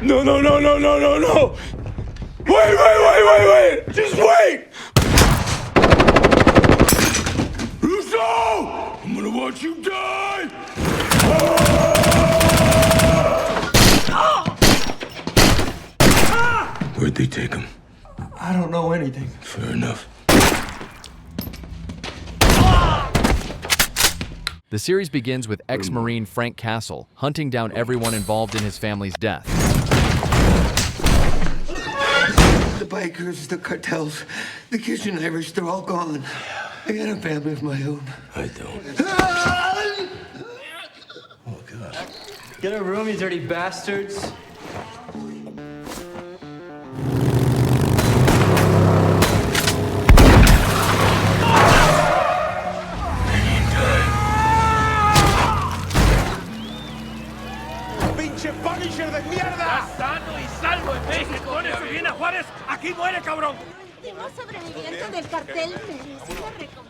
No, no, no, no, no, no, no! Wait! Just wait! Russo! I'm gonna watch you die! Where'd they take him? I don't know anything. Fair enough. The series begins with ex-Marine Frank Castle hunting down everyone involved in his family's death. The bikers, the cartels, the kitchen Irish, they're all gone. I got a family of my own. I don't. Oh, God. Get a room, you dirty bastards. ¡Pinche Punisher de mierda! ¡Sano y salvo en México! ¡Con eso viene a Juárez! ¡Aquí muere, cabrón! Último sobreviviente del cartel merece una recompensa.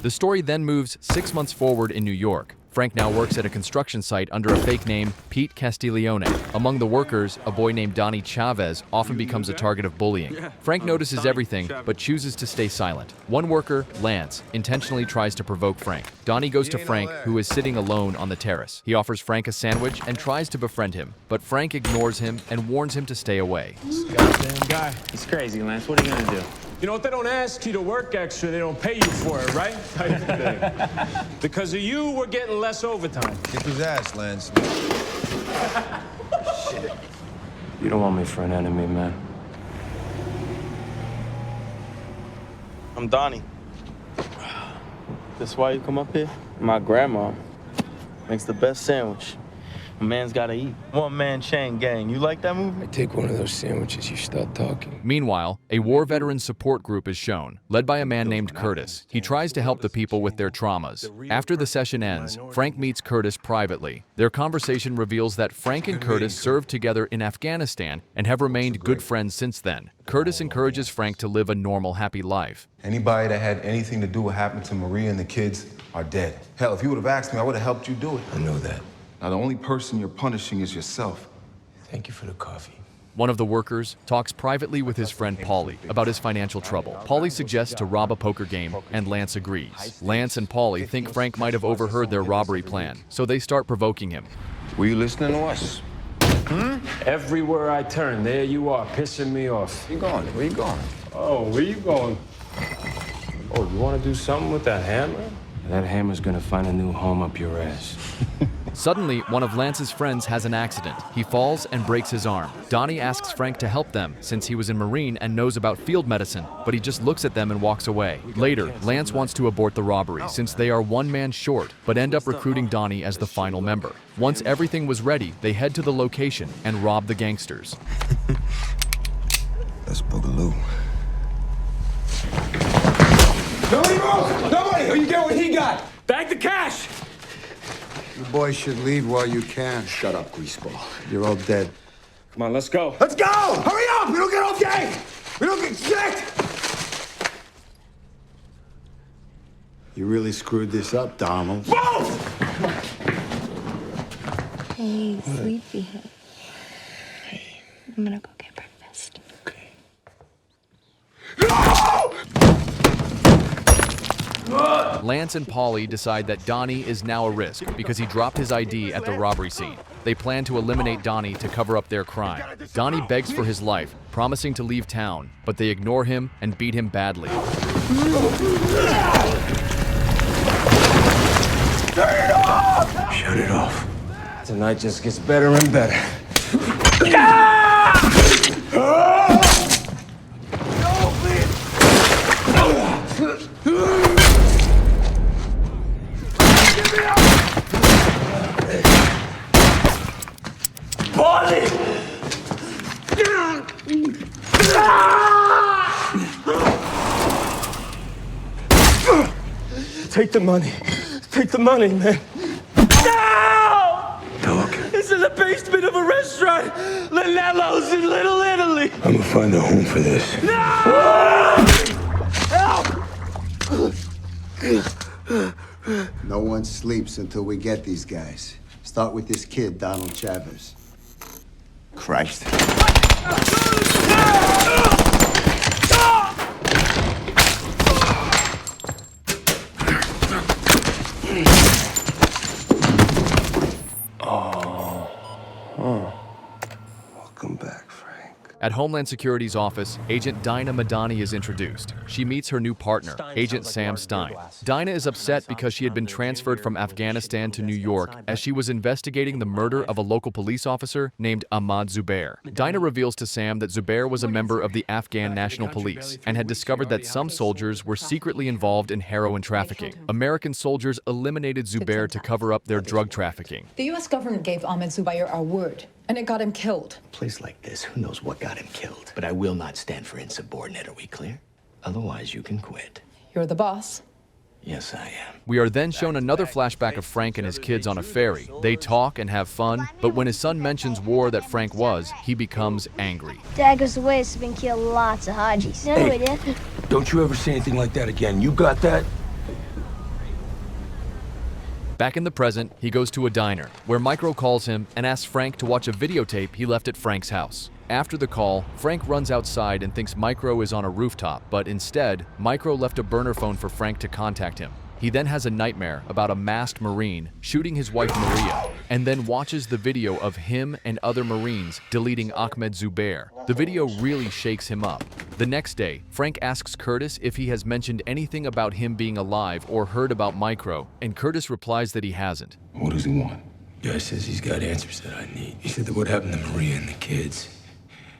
The story then moves 6 months forward in New York. Frank now works at a construction site under a fake name, Pete Castiglione. Among the workers, a boy named Donnie Chavez often becomes a target of bullying. Frank notices everything, but chooses to stay silent. One worker, Lance, intentionally tries to provoke Frank. Donnie goes to Frank, who is sitting alone on the terrace. He offers Frank a sandwich and tries to befriend him, but Frank ignores him and warns him to stay away. This goddamn guy. He's crazy, Lance. What are you gonna do? You know, if they don't ask you to work extra, they don't pay you for it, right? Type of thing. Because of you, we're getting less overtime. Kick his ass, Lance. Shit. You don't want me for an enemy, man. I'm Donnie. That's why you come up here? My grandma makes the best sandwich. A man's gotta eat. One-man chain gang. You like that movie? I take one of those sandwiches, you start talking. Meanwhile, a war veteran support group is shown, led by a man named Curtis. He tries to help the people with their traumas. After the session ends, Frank meets Curtis privately. Their conversation reveals that Frank and Curtis served together in Afghanistan and have remained good friends since then. Curtis encourages Frank to live a normal, happy life. Anybody that had anything to do with what happened to Maria and the kids are dead. Hell, if you would have asked me, I would have helped you do it. I know that. Now, the only person you're punishing is yourself. Thank you for the coffee. One of the workers talks privately with his friend Paulie about his financial trouble. Paulie suggests to rob a poker game, and Lance agrees. Lance and Paulie think Frank might have overheard their robbery plan, so they start provoking him. Were you listening to us? Everywhere I turn, there you are, pissing me off. Where you going? Where you going? Oh, where you going? Oh, you want to do something with that hammer? That hammer's gonna find a new home up your ass. Suddenly, one of Lance's friends has an accident. He falls and breaks his arm. Donnie asks Frank to help them, since he was a Marine and knows about field medicine, but he just looks at them and walks away. Later, Lance wants to abort the robbery, since they are one man short, but end up recruiting Donnie as the final member. Once everything was ready, they head to the location and rob the gangsters. That's Boogaloo. Nobody move! Nobody! Or you get what he got! Bag the cash! You boys should leave while you can. Shut up, greaseball. You're all dead. Come on, let's go. Let's go! Hurry up! We don't get all day! We don't get shit! You really screwed this up, Donald. Move! Hey, sleepyhead. Hey. I'm gonna go get breakfast. Okay. No! Lance and Paulie decide that Donnie is now a risk because he dropped his ID at the robbery scene. They plan to eliminate Donnie to cover up their crime. Donnie begs for his life, promising to leave town, but they ignore him and beat him badly. Shut it off. Tonight just gets better and better. Take the money. Take the money, man. No! Dog. It's in the basement of a restaurant. Lanello's in Little Italy. I'm gonna find a home for this. No! Help! No one sleeps until we get these guys. Start with this kid, Donald Chavez. Christ. Welcome back, Frank. At Homeland Security's office, Agent Dinah Madani is introduced. She meets her new partner, Agent Sam Stein. Dinah is upset because she had been transferred from Afghanistan to New York as she was investigating the murder of a local police officer named Ahmad Zubair. Dinah reveals to Sam that Zubair was a member of the Afghan National Police and had discovered that some soldiers were secretly involved in heroin trafficking. American soldiers eliminated Zubair to cover up their drug trafficking. The U.S. government gave Ahmed Zubair our word, and it got him killed. A place like this, who knows what got him killed? But I will not stand for insubordinate, are we clear? Otherwise, you can quit. You're the boss. Yes, I am. We are then shown another flashback of Frank and his kids on a ferry. They talk and have fun, but when his son mentions war that Frank was, he becomes angry. Dad goes away, so we can kill lots of Hajis. No, we did. Don't you ever say anything like that again. You got that? Back in the present, he goes to a diner, where Micro calls him and asks Frank to watch a videotape he left at Frank's house. After the call, Frank runs outside and thinks Micro is on a rooftop, but instead, Micro left a burner phone for Frank to contact him. He then has a nightmare about a masked Marine shooting his wife Maria, and then watches the video of him and other Marines deleting Ahmed Zubair. The video really shakes him up. The next day, Frank asks Curtis if he has mentioned anything about him being alive or heard about Micro, and Curtis replies that he hasn't. What does he want? Guy says he's got answers that I need. He said that what happened to Maria and the kids,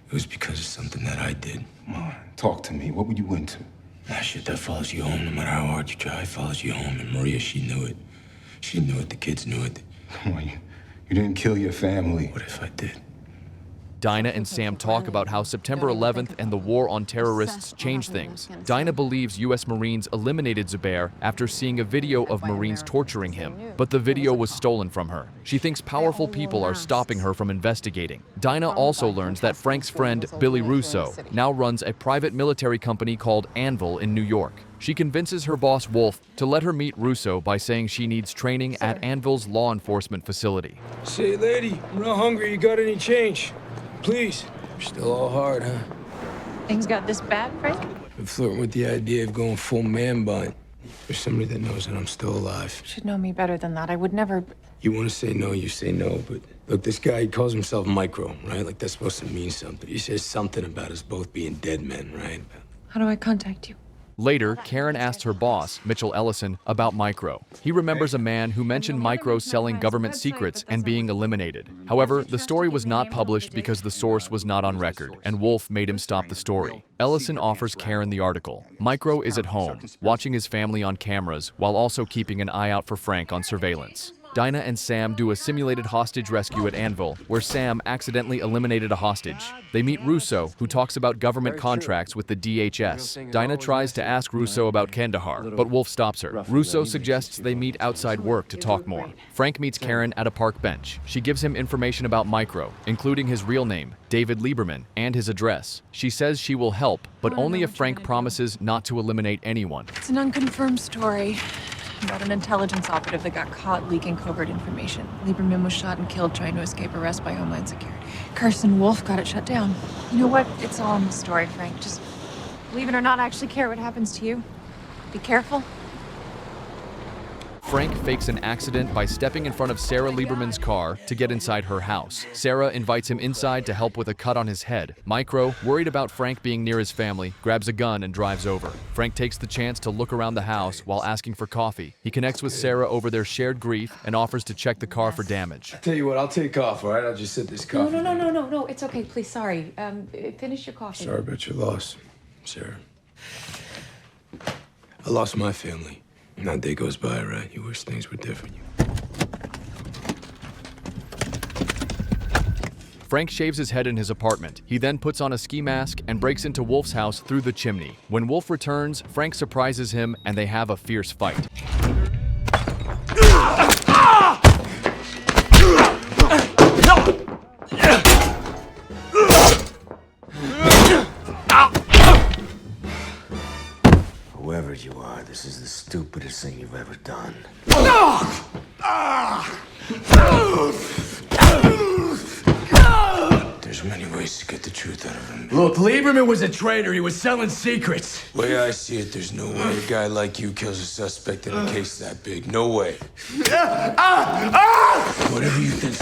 it was because of something that I did. Come on, talk to me. What were you into? That shit that follows you home, no matter how hard you try, it follows you home. And Maria, she knew it. She knew it, the kids knew it. Come on, you didn't kill your family. What if I did? Dinah and Sam talk about how September 11th and the war on terrorists changed things. Dinah believes U.S. Marines eliminated Zubair after seeing a video of Marines torturing him, but the video was stolen from her. She thinks powerful people are stopping her from investigating. Dinah also learns that Frank's friend, Billy Russo, now runs a private military company called Anvil in New York. She convinces her boss, Wolf, to let her meet Russo by saying she needs training at Anvil's law enforcement facility. Say, lady, I'm real hungry. You got any change? Please. Still all hard, huh? Things got this bad, Frank? I'm flirting with the idea of going full man bun. There's somebody that knows that I'm still alive. You should know me better than that. I would never... You want to say no, you say no, but look, this guy, he calls himself Micro, right? Like that's supposed to mean something. He says something about us both being dead men, right? How do I contact you? Later, Karen asks her boss, Mitchell Ellison, about Micro. He remembers a man who mentioned Micro selling government secrets and being eliminated. However, the story was not published because the source was not on record, and Wolf made him stop the story. Ellison offers Karen the article. Micro is at home, watching his family on cameras, while also keeping an eye out for Frank on surveillance. Dinah and Sam do a simulated hostage rescue at Anvil, where Sam accidentally eliminated a hostage. They meet Russo, who talks about government contracts with the DHS. Dinah tries to ask Russo about Kandahar, but Wolf stops her. Russo suggests they meet outside work to talk more. Frank meets Karen at a park bench. She gives him information about Micro, including his real name, David Lieberman, and his address. She says she will help, but only if Frank promises not to eliminate anyone. It's an unconfirmed story about an intelligence operative that got caught leaking covert information. Lieberman was shot and killed trying to escape arrest by Homeland Security. Carson Wolf got it shut down. You know what? It's all in the story, Frank. Just believe it or not, I actually care what happens to you. Be careful. Frank fakes an accident by stepping in front of Sarah Lieberman's car to get inside her house. Sarah invites him inside to help with a cut on his head. Micro, worried about Frank being near his family, grabs a gun and drives over. Frank takes the chance to look around the house while asking for coffee. He connects with Sarah over their shared grief and offers to check the car for damage. Tell you what, I'll take off, all right? I'll just sit this coffee. No, it's okay, please, sorry. Finish your coffee. Sorry about your loss, Sarah. I lost my family. Not a day goes by, right? You wish things were different. Frank shaves his head in his apartment. He then puts on a ski mask and breaks into Wolf's house through the chimney. When Wolf returns, Frank surprises him and they have a fierce fight. Whoever you are. This is the stupidest thing you've ever done. There's many ways to get the truth out of him. Look, Lieberman was a traitor. He was selling secrets. The way I see it, there's no way a guy like you kills a suspect in a case that big. No way. Whatever you think.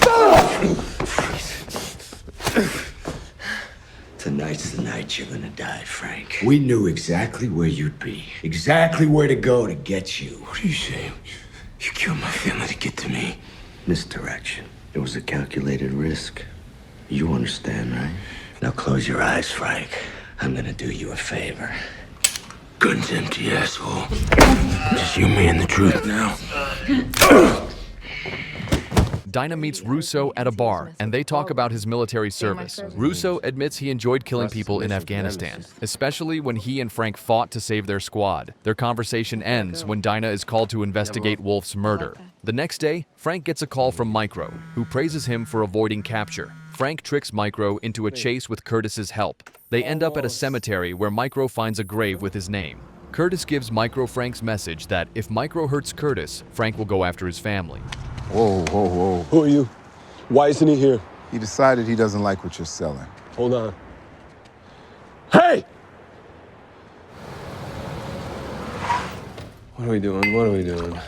Tonight's the night you're gonna die, Frank. We knew exactly where you'd be. Exactly where to go to get you. What are you saying? You killed my family to get to me. Misdirection. It was a calculated risk. You understand, right? Now close your eyes, Frank. I'm gonna do you a favor. Gun's empty, asshole. Just you, me, and the truth now. Dinah meets Russo at a bar, and they talk about his military service. Russo admits he enjoyed killing people in Afghanistan, especially when he and Frank fought to save their squad. Their conversation ends when Dinah is called to investigate Wolf's murder. The next day, Frank gets a call from Micro, who praises him for avoiding capture. Frank tricks Micro into a chase with Curtis's help. They end up at a cemetery where Micro finds a grave with his name. Curtis gives Micro Frank's message that if Micro hurts Curtis, Frank will go after his family. Whoa, whoa, whoa. Who are you? Why isn't he here? He decided he doesn't like what you're selling. Hold on. Hey! What are we doing? What are we doing?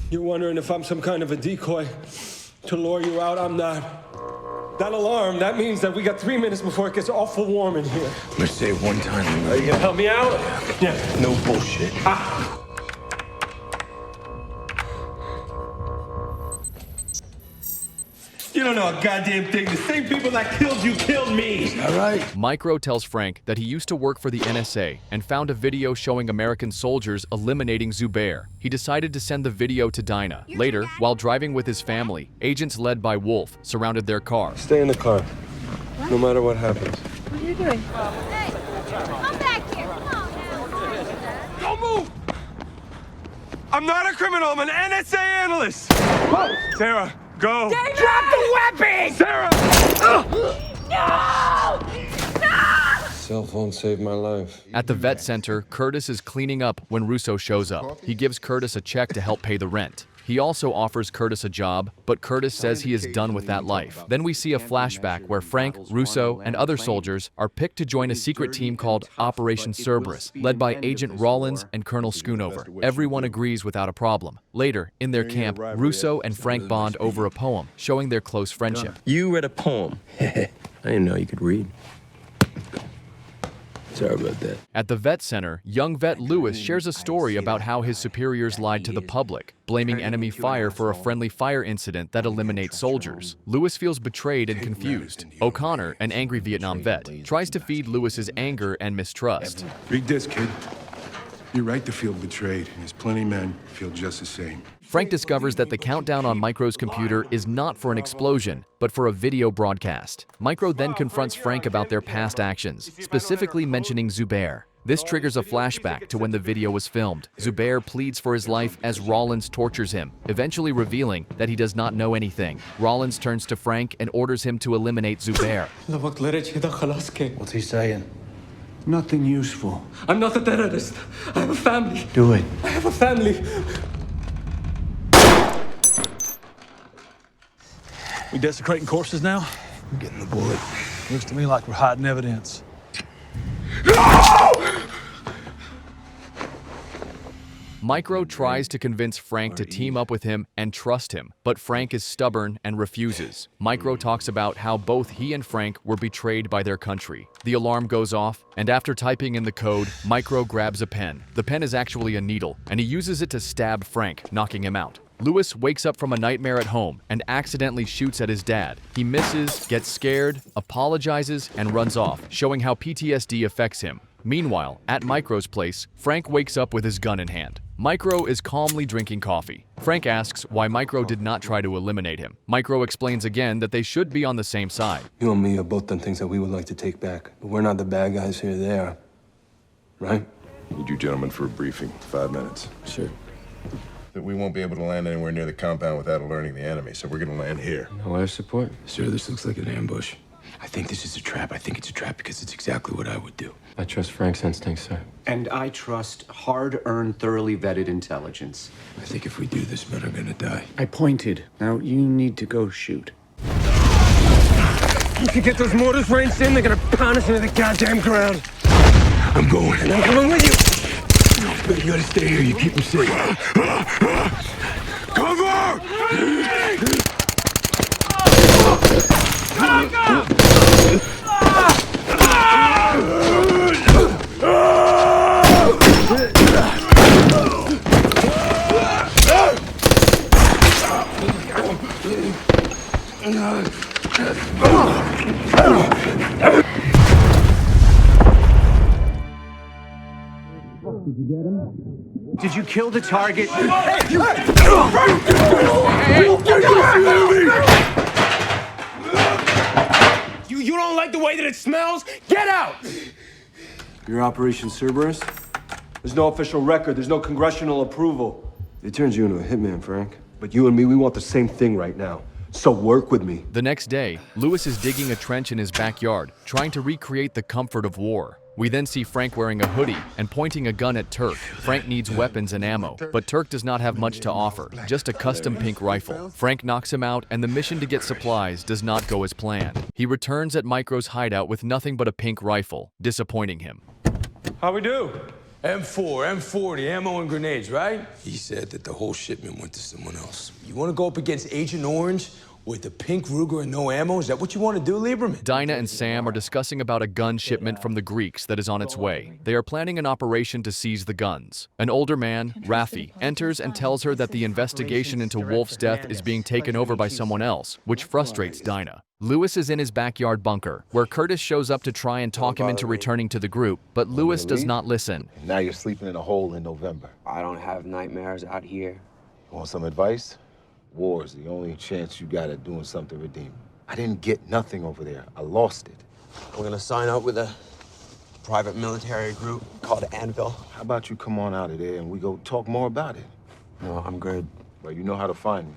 You're wondering if I'm some kind of a decoy to lure you out? I'm not. That alarm, that means that we got 3 minutes before it gets awful warm in here. Let's say it one time. Are you gonna help me out? Yeah. No bullshit. You don't know a goddamn thing. The same people that killed you killed me. All right. Micro tells Frank that he used to work for the NSA and found a video showing American soldiers eliminating Zubair. He decided to send the video to Dinah. Later, while driving with his family, agents led by Wolf surrounded their car. Stay in the car, no matter what happens. What are you doing? Hey, come back here. Come on now. Don't move! I'm not a criminal. I'm an NSA analyst. Sarah, go. David! Drop the weapon! Sarah! No! No! Cell phone saved my life. At the vet center, Curtis is cleaning up when Russo shows up. He gives Curtis a check to help pay the rent. He also offers Curtis a job, but Curtis says he is done with that life. Then we see a flashback where Frank, Russo, and other soldiers are picked to join a secret team called Operation Cerberus, led by Agent Rollins and Colonel Schoonover. Everyone agrees without a problem. Later, in their camp, Russo and Frank bond over a poem, showing their close friendship. You read a poem. I didn't know you could read. Sorry about that. At the vet center, young vet Lewis shares a story about how his superiors lied to the public, blaming enemy fire for a friendly fire incident that eliminates soldiers. Lewis feels betrayed and confused. O'Connor, an angry Vietnam vet, tries to feed Lewis's anger and mistrust. Read this, kid. You're right to feel betrayed, and there's plenty of men who feel just the same. Frank discovers that the countdown on Micro's computer is not for an explosion, but for a video broadcast. Micro then confronts Frank about their past actions, specifically mentioning Zubair. This triggers a flashback to when the video was filmed. Zubair pleads for his life as Rollins tortures him, eventually revealing that he does not know anything. Rollins turns to Frank and orders him to eliminate Zubair. What's he saying? Nothing useful. I'm not a terrorist. I have a family. Do it. I have a family. We desecrating corpses now? I'm getting the bullet. Looks to me like we're hiding evidence. Micro tries to convince Frank to team up with him and trust him, but Frank is stubborn and refuses. Micro talks about how both he and Frank were betrayed by their country. The alarm goes off, and after typing in the code, Micro grabs a pen. The pen is actually a needle, and he uses it to stab Frank, knocking him out. Lewis wakes up from a nightmare at home and accidentally shoots at his dad. He misses, gets scared, apologizes, and runs off, showing how PTSD affects him. Meanwhile, at Micro's place, Frank wakes up with his gun in hand. Micro is calmly drinking coffee. Frank asks why Micro did not try to eliminate him. Micro explains again that they should be on the same side. You and me have both done things that we would like to take back, but we're not the bad guys here. They are. Right? Need you gentlemen for a briefing. 5 minutes. Sure. that we won't be able to land anywhere near the compound without alerting the enemy, so we're gonna land here. No air support? Sir, this looks like an ambush. I think this is a trap. I think it's a trap because it's exactly what I would do. I trust Frank's instincts, sir. And I trust hard-earned, thoroughly vetted intelligence. I think if we do this, men are gonna die. I pointed. Now you need to go shoot. If you get those mortars ranged in, they're gonna pound us into the goddamn ground. I'm going. And I'm coming with you. But you gotta stay here. You keep them safe. Cover! Did you kill the target? You don't like the way that it smells? Get out! Your Operation Cerberus? There's no official record, there's no congressional approval. It turns you into a hitman, Frank. But you and me, we want the same thing right now. So work with me. The next day, Lewis is digging a trench in his backyard, trying to recreate the comfort of war. We then see Frank wearing a hoodie and pointing a gun at Turk. Frank needs weapons and ammo, but Turk does not have much to offer, just a custom pink rifle. Frank knocks him out, and the mission to get supplies does not go as planned. He returns at Micro's hideout with nothing but a pink rifle, disappointing him. How we do? M4, M40, ammo and grenades, right? He said that the whole shipment went to someone else. You want to go up against Agent Orange with the pink Ruger and no ammo? Is that what you want to do, Lieberman? Dinah and Sam are discussing about a gun shipment from the Greeks that is on its way. They are planning an operation to seize the guns. An older man, Revah, enters and tells her that the investigation into Wolf's death is being taken over by someone else, which frustrates Dinah. Lewis is in his backyard bunker, where Curtis shows up to try and talk him into returning to the group, but Lewis does not listen. Now you're sleeping in a hole in November. I don't have nightmares out here. Want some advice? War's the only chance you got at doing something redeeming. I didn't get nothing over there. I lost it. We're gonna sign up with a private military group called Anvil. How about you come on out of there and we go talk more about it? No, I'm good. Well, you know how to find me.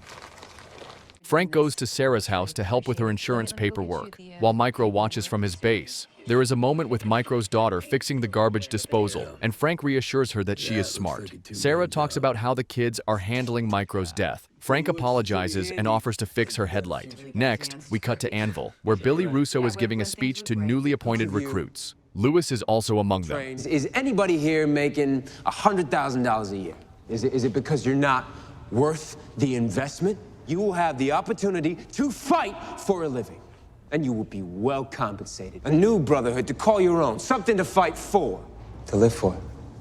Frank goes to Sarah's house to help with her insurance paperwork, while Micro watches from his base. There is a moment with Micro's daughter fixing the garbage disposal, and Frank reassures her that she is smart. Sarah talks about how the kids are handling Micro's death. Frank apologizes and offers to fix her headlight. Next, we cut to Anvil, where Billy Russo is giving a speech to newly appointed recruits. Lewis is also among them. Is anybody here making $100,000 a year? Is it because you're not worth the investment? You will have the opportunity to fight for a living, and you will be well compensated. A new brotherhood to call your own, something to fight for. To live for.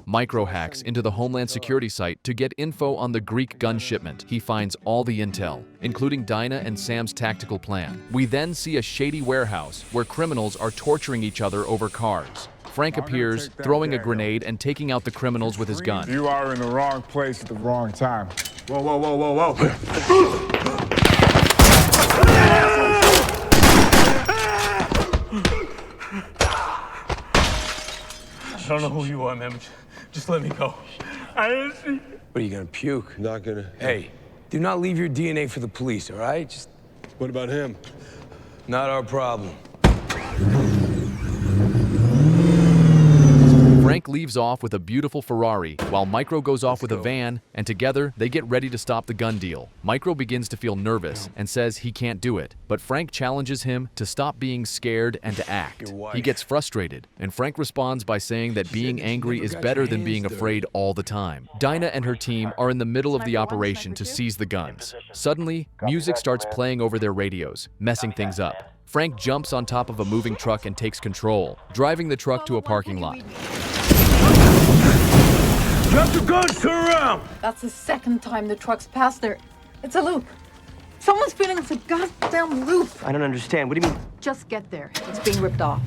Micro hacks into the Homeland Security site to get info on the Greek gun shipment. He finds all the intel, including Dinah and Sam's tactical plan. We then see a shady warehouse where criminals are torturing each other over cars. Frank appears, throwing a grenade and taking out the criminals with his gun. You are in the wrong place at the wrong time. Whoa, whoa, whoa, whoa, whoa. I don't know who you are, man. Just let me go. I didn't see. What, are you gonna puke? Not gonna. Hey, do not leave your DNA for the police, all right? Just... What about him? Not our problem. Frank leaves off with a beautiful Ferrari, while Micro goes off with a van, and together they get ready to stop the gun deal. Micro begins to feel nervous and says he can't do it, but Frank challenges him to stop being scared and to act. He gets frustrated, and Frank responds by saying that being angry is better than being afraid all the time. Dinah and her team are in the middle of the operation to seize the guns. Suddenly, music starts playing over their radios, messing things up. Frank jumps on top of a moving truck and takes control, driving the truck to a parking lot. Drop the guns, turn around! That's the second time the truck's passed there. It's a loop. Someone's feeling it's a goddamn loop. I don't understand. What do you mean? Just get there. It's being ripped off.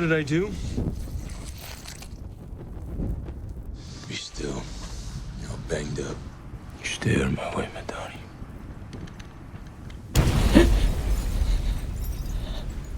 did I do? Be still. You're all banged up. You stay out of my way, Madani.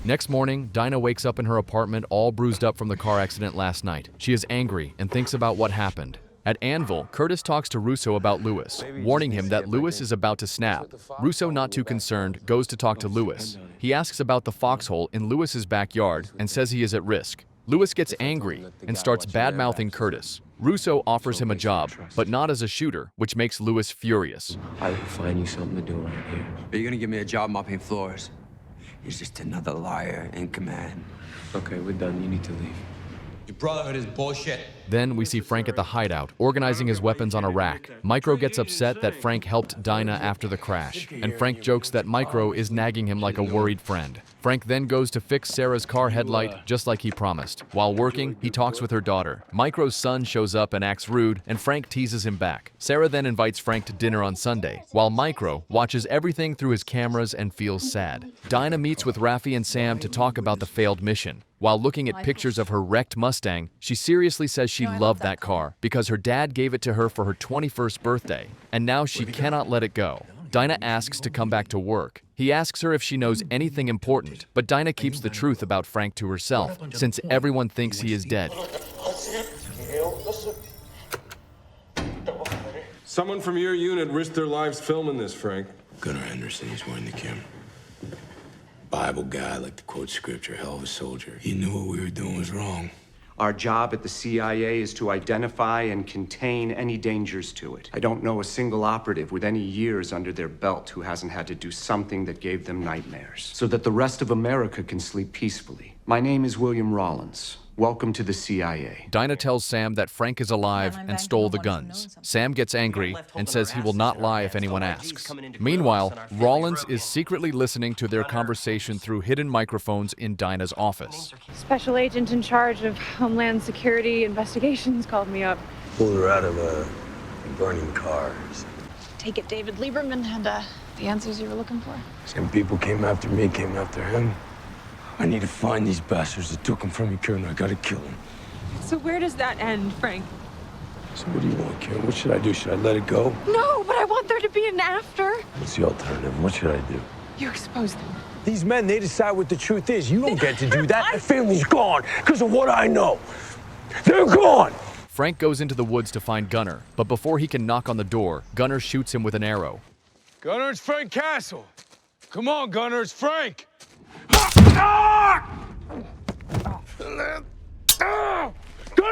Next morning, Dinah wakes up in her apartment all bruised up from the car accident last night. She is angry and thinks about what happened. At Anvil, Curtis talks to Russo about Lewis, warning him that Lewis is about to snap. Russo, not too concerned, goes to talk to Lewis. He asks about the foxhole in Lewis's backyard and says he is at risk. Lewis gets angry and starts bad-mouthing Curtis. Russo offers him a job, but not as a shooter, which makes Lewis furious. I will find you something to do right here. Are you gonna give me a job mopping floors? You're just another liar in command. Okay, we're done. You need to leave. Your brotherhood is bullshit. Then we see Frank at the hideout, organizing his weapons on a rack. Micro gets upset that Frank helped Dinah after the crash, and Frank jokes that Micro is nagging him like a worried friend. Frank then goes to fix Sarah's car headlight, just like he promised. While working, he talks with her daughter. Micro's son shows up and acts rude, and Frank teases him back. Sarah then invites Frank to dinner on Sunday, while Micro watches everything through his cameras and feels sad. Dinah meets with Raffi and Sam to talk about the failed mission. While looking at pictures of her wrecked Mustang, she seriously says she loved that car because her dad gave it to her for her 21st birthday, and now she cannot let it go. Dinah asks to come back to work. He asks her if she knows anything important, but Dinah keeps the truth about Frank to herself, since everyone thinks he is dead. Someone from your unit risked their lives filming this, Frank. Gunnar Henderson, he's wearing the camera. Bible guy, like to quote scripture, hell of a soldier. He knew what we were doing was wrong. Our job at the CIA is to identify and contain any dangers to it. I don't know a single operative with any years under their belt who hasn't had to do something that gave them nightmares, so that the rest of America can sleep peacefully. My name is William Rollins. Welcome to the CIA. Dinah tells Sam that Frank is alive and stole the guns. Sam gets angry and says he will not lie if anyone asks. Meanwhile, Rollins is secretly listening to their conversation through hidden microphones in Dinah's office. Special agent in charge of Homeland Security investigations called me up. Pulled her out of burning cars. Take it David Lieberman had the answers you were looking for. Some people came after me, came after him. I need to find these bastards that took him from me, Karen. I gotta kill them. So where does that end, Frank? So what do you want, Karen? What should I do? Should I let it go? No, but I want there to be an after. What's the alternative? What should I do? You expose them. These men, they decide what the truth is. You don't get to do that. My family's gone because of what I know. They're gone! Frank goes into the woods to find Gunnar, but before he can knock on the door, Gunnar shoots him with an arrow. Gunnar, it's Frank Castle. Come on, Gunnar, it's Frank. Gunnar,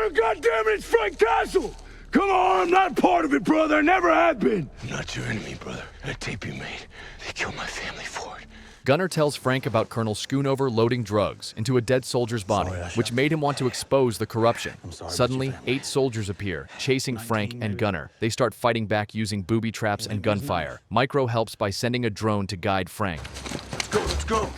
goddammit, it's Frank Castle! Come on, I'm not part of it, brother. I never have been. I'm not your enemy, brother. That tape you made, they killed my family for it. Gunnar tells Frank about Colonel Schoonover loading drugs into a dead soldier's body, which made him want to expose the corruption. Suddenly, 8 soldiers appear, chasing Frank and Gunnar. They start fighting back using booby traps and gunfire. Micro helps by sending a drone to guide Frank. Let's go.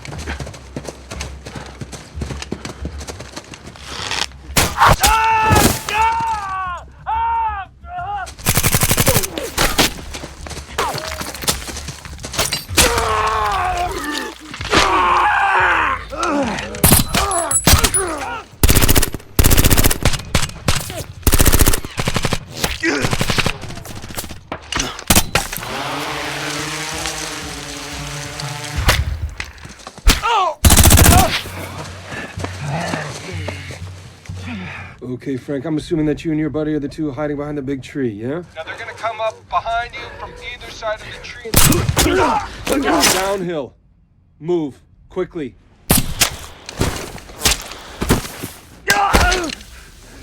Okay, Frank, I'm assuming that you and your buddy are the two hiding behind the big tree, yeah? Now they're gonna come up behind you from either side of the tree. Downhill. Move, quickly.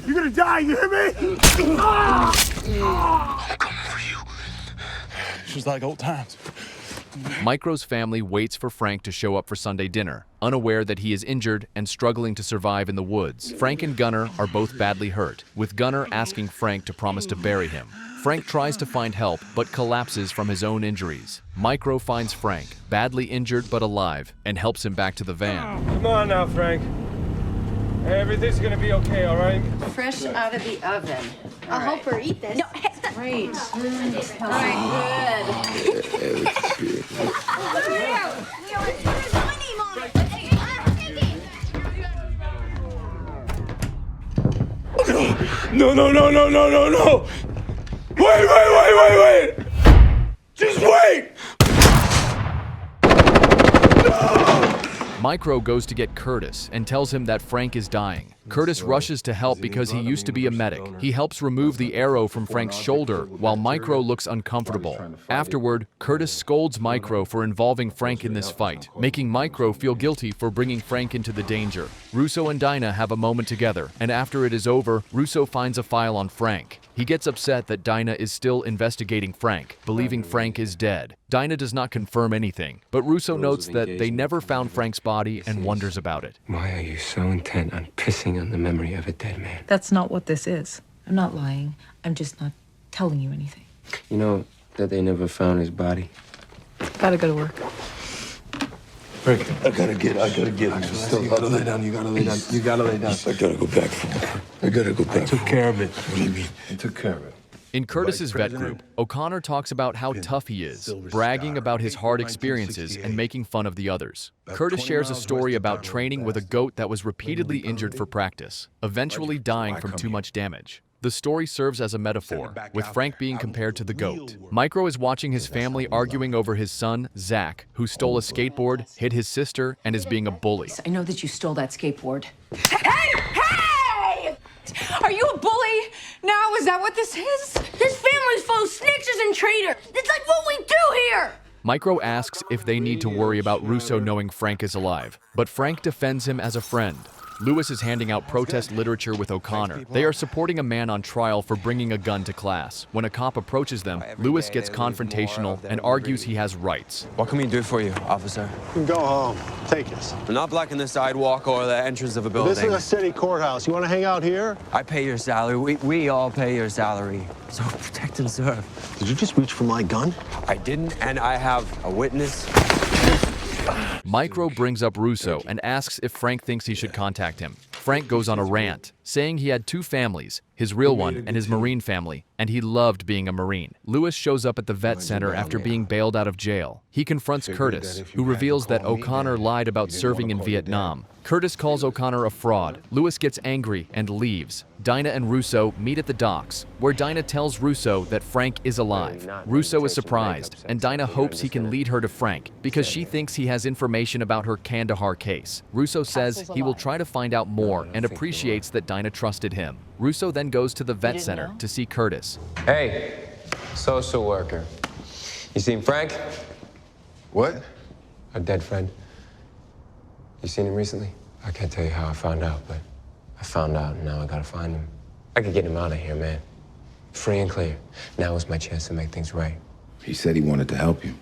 You're gonna die, you hear me? I'm coming for you. It's just like old times. Micro's family waits for Frank to show up for Sunday dinner, unaware that he is injured and struggling to survive in the woods. Frank and Gunnar are both badly hurt, with Gunnar asking Frank to promise to bury him. Frank tries to find help, but collapses from his own injuries. Micro finds Frank, badly injured but alive, and helps him back to the van. Come on now, Frank. Everything's gonna be okay, all right? Fresh out of the oven. I'll help her eat this. No, Great. All right, good. No, no, no, no, no, no, no! Wait! Just wait! Micro goes to get Curtis and tells him that Frank is dying. Curtis rushes to help because he used to be a medic. He helps remove the arrow from Frank's shoulder while Micro looks uncomfortable. Afterward, Curtis scolds Micro for involving Frank in this fight, making Micro feel guilty for bringing Frank into the danger. Russo and Dinah have a moment together, and after it is over, Russo finds a file on Frank. He gets upset that Dinah is still investigating Frank, believing Frank is dead. Dinah does not confirm anything, but Russo notes that they never found Frank's body and wonders about it. Why are you so intent on pissing on the memory of a dead man? That's not what this is. I'm not lying. I'm just not telling you anything. You know that they never found his body? Gotta go to work. Frank, I gotta get him. You gotta lay down. You gotta lay down. I gotta go back. I took care of it. What do you mean? I took care of it. In Curtis's vet group, O'Connor talks about how tough he is, bragging about his hard experiences and making fun of the others. Curtis shares a story about training with a goat that was repeatedly injured for practice, eventually dying from too much damage. The story serves as a metaphor, with Frank being compared to the goat. Micro is watching his family arguing over his son, Zach, who stole a skateboard, hit his sister, and is being a bully. I know that you stole that skateboard. Hey! Are you a bully? Now, is that what this is? This family's full of snitches and traitors. It's like what we do here. Micro asks if they need to worry about Russo knowing Frank is alive, but Frank defends him as a friend. Lewis is handing out protest literature with O'Connor. They are supporting a man on trial for bringing a gun to class. When a cop approaches them, Lewis gets confrontational and argues he has rights. What can we do for you, officer? You can go home. Take us. We're not blocking the sidewalk or the entrance of a building. This is a city courthouse. You want to hang out here? I pay your salary. We all pay your salary. So protect and serve. Did you just reach for my gun? I didn't, and I have a witness. Micro brings up Russo and asks if Frank thinks he should contact him. Frank goes on a rant, saying he had two families, his real one and his Marine family, and he loved being a Marine. Lewis shows up at the vet center after being bailed out of jail. He confronts Curtis, who reveals that O'Connor lied about serving in Vietnam. Curtis calls O'Connor a fraud. Lewis gets angry and leaves. Dinah and Russo meet at the docks, where Dinah tells Russo that Frank is alive. Russo is surprised, and Dinah hopes he can lead her to Frank because she thinks he has information about her Kandahar case. Russo says he will try to find out more and appreciates that Dinah trusted him. Russo then goes to the vet center to see Curtis. Hey, social worker. You seen Frank? What? Our dead friend. You seen him recently? I can't tell you how I found out, but I found out and now I gotta find him. I could get him out of here, man. Free and clear. Now is my chance to make things right. He said he wanted to help you.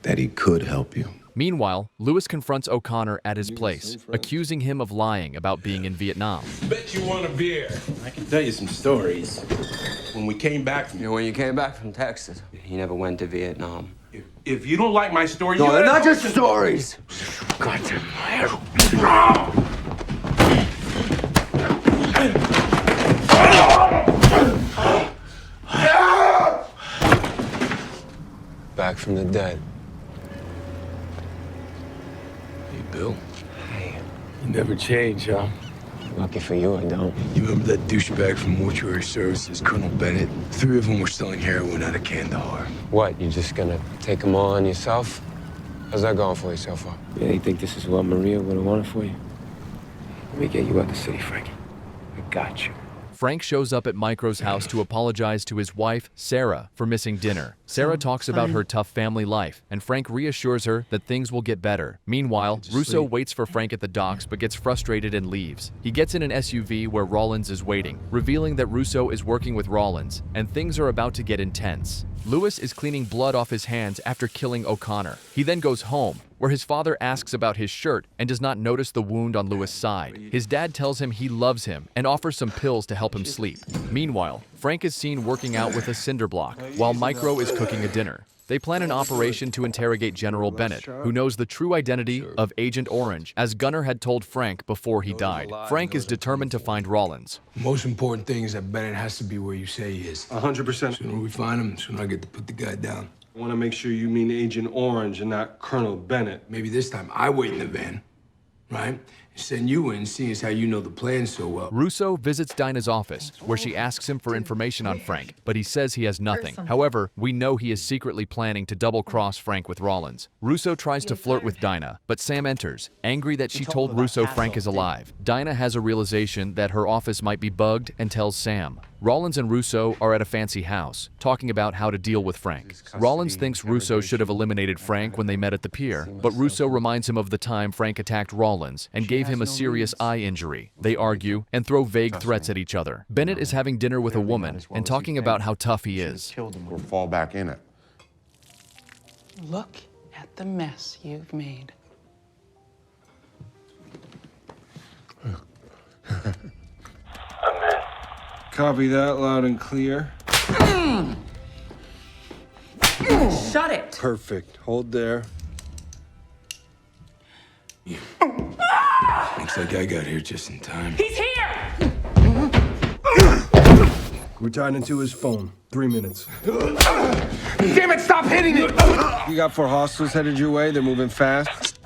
That he could help you. Meanwhile, Lewis confronts O'Connor at his place, accusing him of lying about being in Vietnam. Bet you want a beer. I can tell you some stories. When we came back from... When you came back from Texas, he never went to Vietnam. If you don't like my stories... No, you they're not just just stories! Goddamn liar. Back from the dead. Hey, Bill. Hey. You never change, huh? Lucky for you, I don't. You remember that douchebag from Mortuary Services, Colonel Bennett? 3 of them were selling heroin out of Kandahar. What, you just gonna take them all on yourself? How's that going for you so far? You really think this is what Maria would have wanted for you? Let me get you out the city, Frankie. I got you. Frank shows up at Micro's house to apologize to his wife, Sarah, for missing dinner. Sarah talks about her tough family life, and Frank reassures her that things will get better. Meanwhile, Russo waits for Frank at the docks but gets frustrated and leaves. He gets in an SUV where Rollins is waiting, revealing that Russo is working with Rollins, and things are about to get intense. Lewis is cleaning blood off his hands after killing O'Connor. He then goes home, where his father asks about his shirt and does not notice the wound on Lewis' side. His dad tells him he loves him and offers some pills to help him sleep. Meanwhile, Frank is seen working out with a cinder block, while Micro is cooking a dinner. They plan an operation to interrogate General Bennett, who knows the true identity of Agent Orange, as Gunner had told Frank before he died. Frank is determined to find Rollins. The most important thing is that Bennett has to be where you say he is. 100%. Sooner we find him, sooner I get to put the guy down. I want to make sure you mean Agent Orange and not Colonel Bennett. Maybe this time I wait in the van, right? Send you in, seeing as how you know the plan so well. Russo visits Dinah's office, where she asks him for information on Frank, but he says he has nothing. However, we know he is secretly planning to double-cross Frank with Rollins. Russo tries to flirt with Dinah, but Sam enters, angry that she told Russo Frank is alive. Dinah has a realization that her office might be bugged and tells Sam. Rollins and Russo are at a fancy house, talking about how to deal with Frank. Rollins thinks Russo should have eliminated Frank when they met at the pier, but Russo reminds him of the time Frank attacked Rollins and gave him a serious eye injury. They argue and throw vague threats at each other. Bennett is having dinner with a woman and talking about how tough he is. Or fall back in it. Look at the mess you've made. Copy that loud and clear. Shut it! Perfect. Hold there. Looks like I got here just in time. He's here! We're tied into his phone. 3 minutes. Damn it, stop hitting it! You got 4 hostiles headed your way. They're moving fast.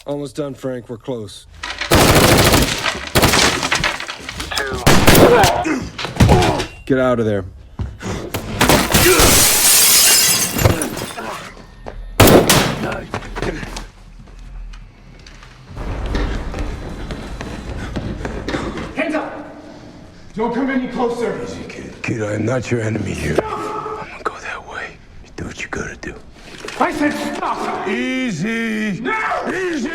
Almost done, Frank. We're close. 2. Get out of there. Hands up! Don't come any closer! Easy, kid. Kid, I am not your enemy here. I'm gonna go that way. You do what you gotta do. I said stop! Easy! No! Easy!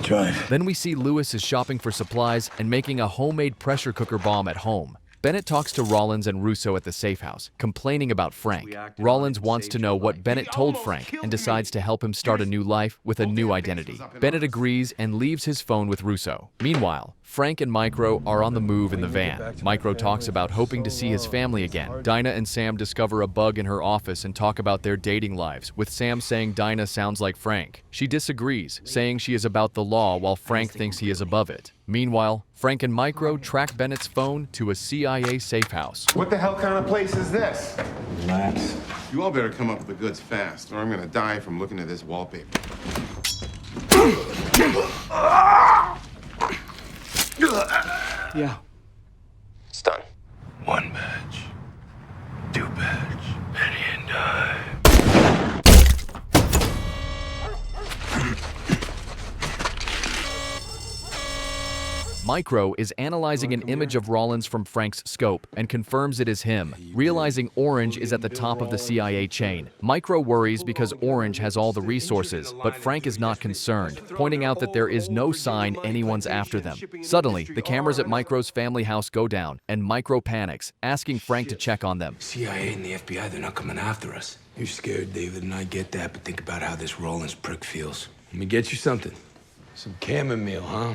Drive. Then we see Lewis is shopping for supplies and making a homemade pressure cooker bomb at home. Bennett talks to Rollins and Russo at the safe house, complaining about Frank. Rollins wants to know what Bennett told Frank and decides to help him start a new life with a new identity. Bennett agrees and leaves his phone with Russo. Meanwhile, Frank and Micro are on the move in the van. Micro talks about hoping to see his family again. Dinah and Sam discover a bug in her office and talk about their dating lives, with Sam saying Dinah sounds like Frank. She disagrees, saying she is about the law while Frank thinks he is above it. Meanwhile, Frank and Micro track Bennett's phone to a CIA safe house. What the hell kind of place is this? Relax. You all better come up with the goods fast, or I'm gonna die from looking at this wallpaper. Yeah. It's done. 1 badge. 2 badge. Penny and dime. Micro is analyzing an image of Rollins from Frank's scope and confirms it is him, realizing Orange is at the top of the CIA chain. Micro worries because Orange has all the resources, but Frank is not concerned, pointing out that there is no sign anyone's after them. Suddenly, the cameras at Micro's family house go down, and Micro panics, asking Frank to check on them. CIA and the FBI, they're not coming after us. You're scared, David, and I get that, but think about how this Rollins prick feels. Let me get you something. Some chamomile, huh?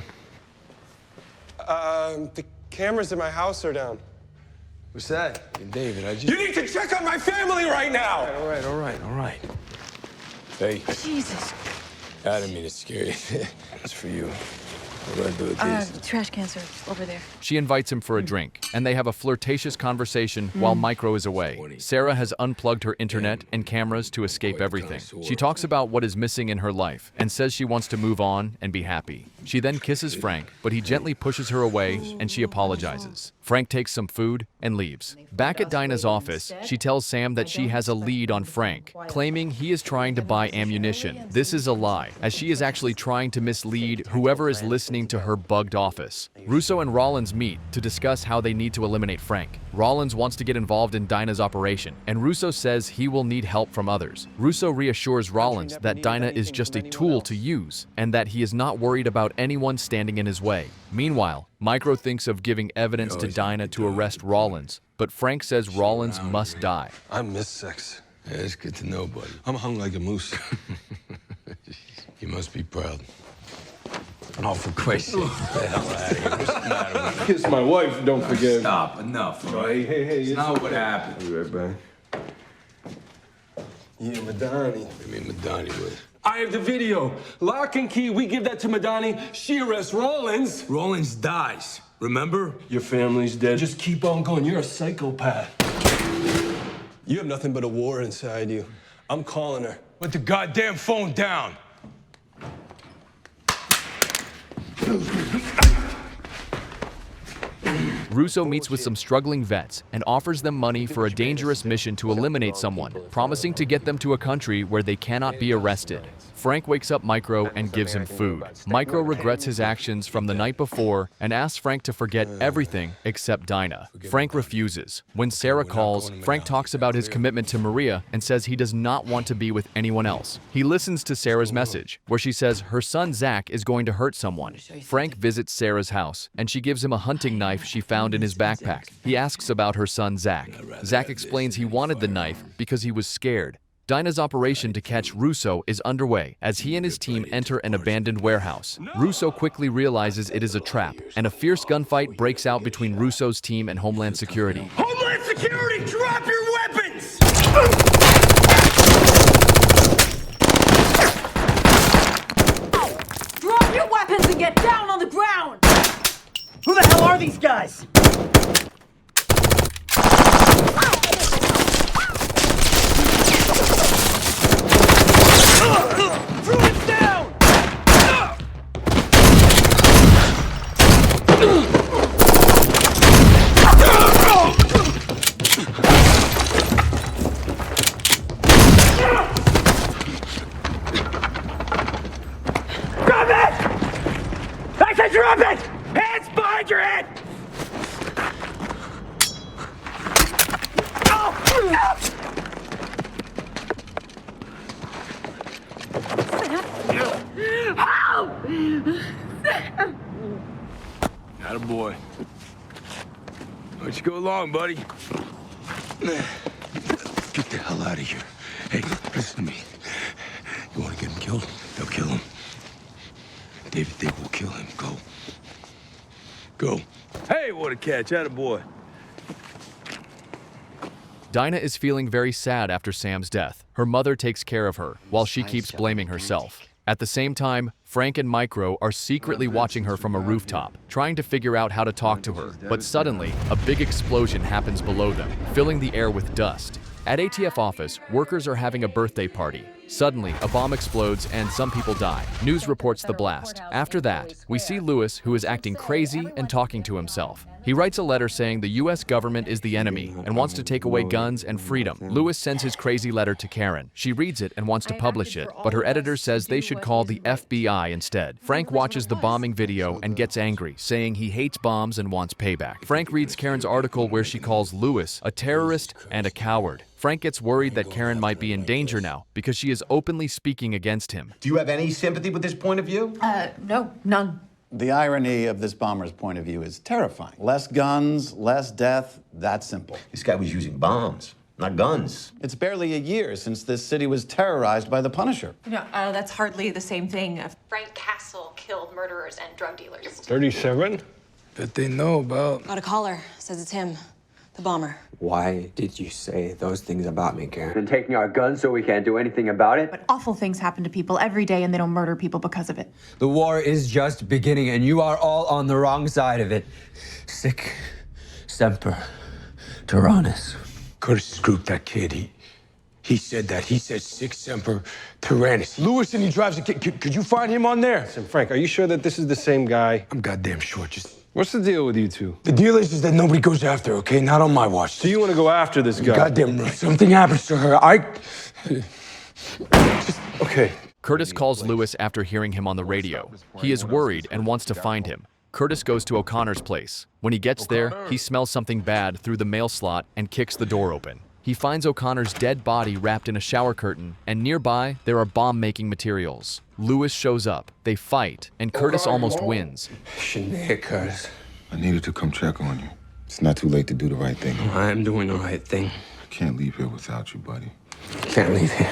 The cameras in my house are down. What's that? Hey, David, I just... You need to check on my family right now! All right. Hey. Jesus. I didn't mean to scare you. That's for you. What do I do with these? Trash cans are over there. She invites him for a drink, and they have a flirtatious conversation while Micro is away. Sarah has unplugged her internet and cameras to escape everything. She talks about what is missing in her life and says she wants to move on and be happy. She then kisses Frank, but he gently pushes her away and she apologizes. Frank takes some food and leaves. Back at Dinah's office, she tells Sam that she has a lead on Frank, claiming he is trying to buy ammunition. This is a lie, as she is actually trying to mislead whoever is listening to her bugged office. Russo and Rollins meet to discuss how they need to eliminate Frank. Rollins wants to get involved in Dinah's operation, and Russo says he will need help from others. Russo reassures Rollins that Dinah is just a tool to use, and that he is not worried about anyone standing in his way. Meanwhile, Micro thinks of giving evidence to Dinah to arrest Rollins, but Frank says Rollins must die. I miss sex. Yeah, it's good to know, buddy. I'm hung like a moose. You must be proud. Oh, for Christ's sake, get the hell out of here. What's the matter with you? Kiss my wife, don't forget. Stop, enough. All right? Hey, it's not what happened. I'll be right back. Yeah, Madani. I mean, Madani was. I have the video. Lock and key, we give that to Madani. She arrests Rollins. Rollins dies, remember? Your family's dead. Just keep on going. You're a psychopath. You have nothing but a war inside you. I'm calling her. Put the goddamn phone down. Russo meets with some struggling vets and offers them money for a dangerous mission to eliminate someone, promising to get them to a country where they cannot be arrested. Frank wakes up Micro and gives him food. Micro regrets his actions from the night before and asks Frank to forget everything except Dinah. Frank refuses. When Sarah calls, Frank talks about his commitment to Maria and says he does not want to be with anyone else. He listens to Sarah's message, where she says her son Zach is going to hurt someone. Frank visits Sarah's house, and she gives him a hunting knife she found in his backpack. He asks about her son Zach. Zach explains he wanted the knife because he was scared. Dinah's operation to catch Russo is underway as he and his team enter an abandoned warehouse. Russo quickly realizes it is a trap, and a fierce gunfight breaks out between Russo's team and Homeland Security. Homeland Security, drop your weapons! Drop your weapons and get down on the ground! Who the hell are these guys? Druid's down! Drop it! I said drop it! Hands behind your head! Attaboy. Why don't you go along, buddy? Get the hell out of here. Hey, listen to me. You want to get him killed? They'll kill him. David, they will kill him. Go. Go. Hey, what a catch. Attaboy. Dinah is feeling very sad after Sam's death. Her mother takes care of her, while she keeps blaming herself. At the same time, Frank and Micro are secretly watching her from a rooftop, trying to figure out how to talk to her. But suddenly, a big explosion happens below them, filling the air with dust. At ATF office, workers are having a birthday party. Suddenly, a bomb explodes and some people die. News reports the blast. After that, we see Lewis, who is acting crazy and talking to himself. He writes a letter saying the US government is the enemy and wants to take away guns and freedom. Lewis sends his crazy letter to Karen. She reads it and wants to publish it, but her editor says they should call the FBI instead. Frank watches the bombing video and gets angry, saying he hates bombs and wants payback. Frank reads Karen's article where she calls Lewis a terrorist and a coward. Frank gets worried that Karen might be in danger now because she is openly speaking against him. Do you have any sympathy with this point of view? No, none. The irony of this bomber's point of view is terrifying. Less guns, less death, that simple. This guy was using bombs, not guns. It's barely a year since this city was terrorized by the Punisher. No, that's hardly the same thing. Frank Castle killed murderers and drug dealers. 37? Bet they know about. Got a caller. Says it's him. The bomber. Why did you say those things about me, Karen? Been taking our guns so we can't do anything about it? But awful things happen to people every day and they don't murder people because of it. The war is just beginning and you are all on the wrong side of it. Sic semper tyrannis. Curtis screwed that kid. He said that. He said sic semper tyrannis. Lewis, and he drives a kid. Could you find him on there? Listen, Frank, are you sure that this is the same guy? I'm goddamn sure. Just... What's the deal with you two? The deal is that nobody goes after her, okay? Not on my watch. So you want to go after this guy? Goddamn right. Something happens to her. Okay. Curtis calls Lewis after hearing him on the radio. He is worried and wants to find him. Curtis goes to O'Connor's place. When he gets there, he smells something bad through the mail slot and kicks the door open. He finds O'Connor's dead body wrapped in a shower curtain, and nearby, there are bomb-making materials. Lewis shows up, they fight, and Curtis almost wins. Shouldn't Curtis. I needed to come check on you. It's not too late to do the right thing. I am doing the right thing. I can't leave here without you, buddy. Can't leave here.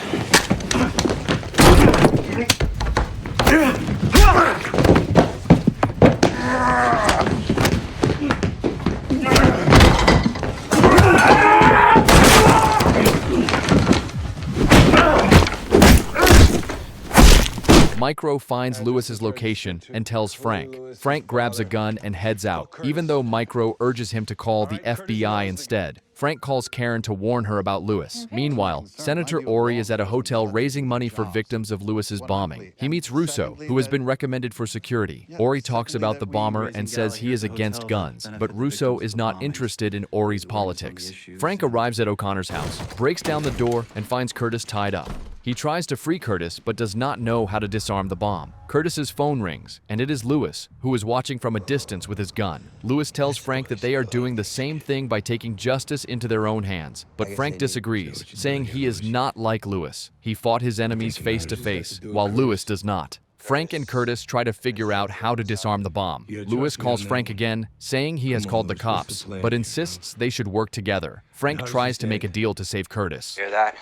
Micro finds Lewis's location and tells Frank. Frank grabs a gun and heads out, even though Micro urges him to call the FBI instead. Frank calls Karen to warn her about Lewis. Meanwhile, Senator Ori is at a hotel raising money for victims of Lewis's bombing. He meets Russo, who has been recommended for security. Ori talks about the bomber and says he is against guns, but Russo is not interested in Ori's politics. Frank arrives at O'Connor's house, breaks down the door, and finds Curtis tied up. He tries to free Curtis, but does not know how to disarm the bomb. Curtis's phone rings, and it is Lewis, who is watching from a distance with his gun. Lewis tells Frank that they are doing the same thing by taking justice into their own hands, but Frank disagrees, saying he is not like Lewis. He fought his enemies face to face, while Lewis does not. Frank and Curtis try to figure out how to disarm the bomb. Lewis calls Frank again, saying he has called the cops, but insists they should work together. Frank tries to make a deal to save Curtis. Hear that?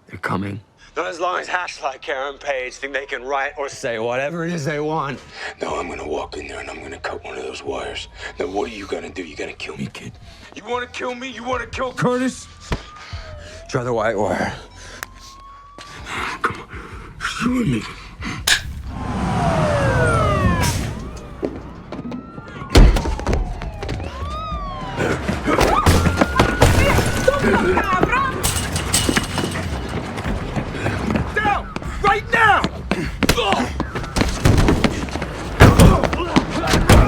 They're coming. Not as long as Hashtag Karen Page think they can write or say whatever it is they want. Now I'm gonna walk in there and I'm gonna cut one of those wires. Now what are you gonna do? You gonna kill me, kid? You wanna kill me? You wanna kill Curtis? Try the white wire. Come on. Shoot me.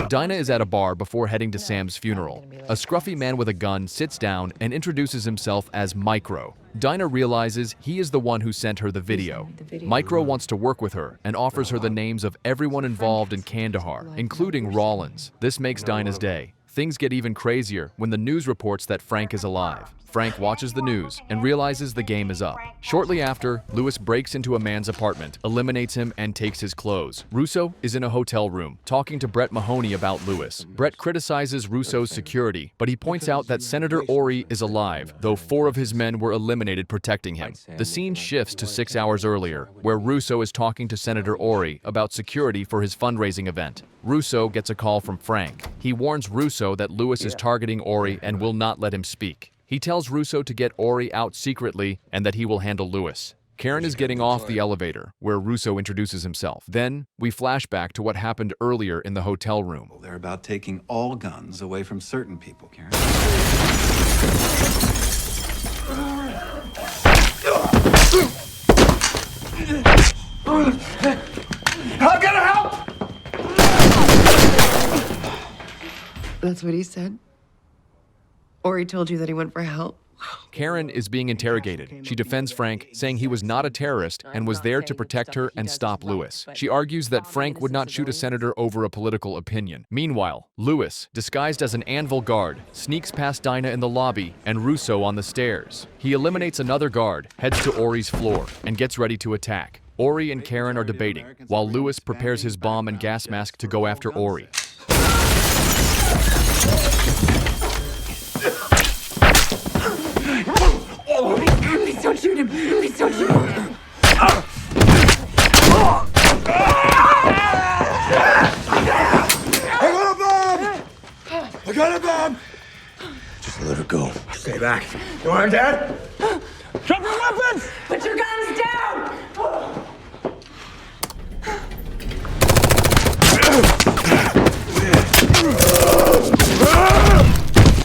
Dinah is at a bar before heading to Sam's funeral. A scruffy man with a gun sits down and introduces himself as Micro. Dinah realizes he is the one who sent her the video. Micro wants to work with her and offers her the names of everyone involved in Kandahar, including Rollins. This makes Dinah's day. Things get even crazier when the news reports that Frank is alive. Frank watches the news and realizes the game is up. Shortly after, Lewis breaks into a man's apartment, eliminates him, and takes his clothes. Russo is in a hotel room, talking to Brett Mahoney about Lewis. Brett criticizes Russo's security, but he points out that Senator Ori is alive, though 4 of his men were eliminated protecting him. The scene shifts to 6 hours earlier, where Russo is talking to Senator Ori about security for his fundraising event. Russo gets a call from Frank. He warns Russo that Lewis is targeting Ori and will not let him speak. He tells Russo to get Ori out secretly and that he will handle Lewis. Karen is getting off the elevator, where Russo introduces himself. Then, we flash back to what happened earlier in the hotel room. They're about taking all guns away from certain people, Karen. I gotta help! That's what he said? Or he told you that he went for help? Karen is being interrogated. She defends Frank, saying he was not a terrorist and was there to protect her and stop Lewis. She argues that Frank would not shoot a senator over a political opinion. Meanwhile, Lewis, disguised as an Anvil guard, sneaks past Dinah in the lobby and Russo on the stairs. He eliminates another guard, heads to Ori's floor, and gets ready to attack. Ori and Karen are debating, while Lewis prepares his bomb and gas mask to go after Ori. Please don't shoot him! Please don't shoot him! I got a bomb! I got a bomb! Just let her go. Stay back. You want her dead? Drop your weapons! Put your guns down!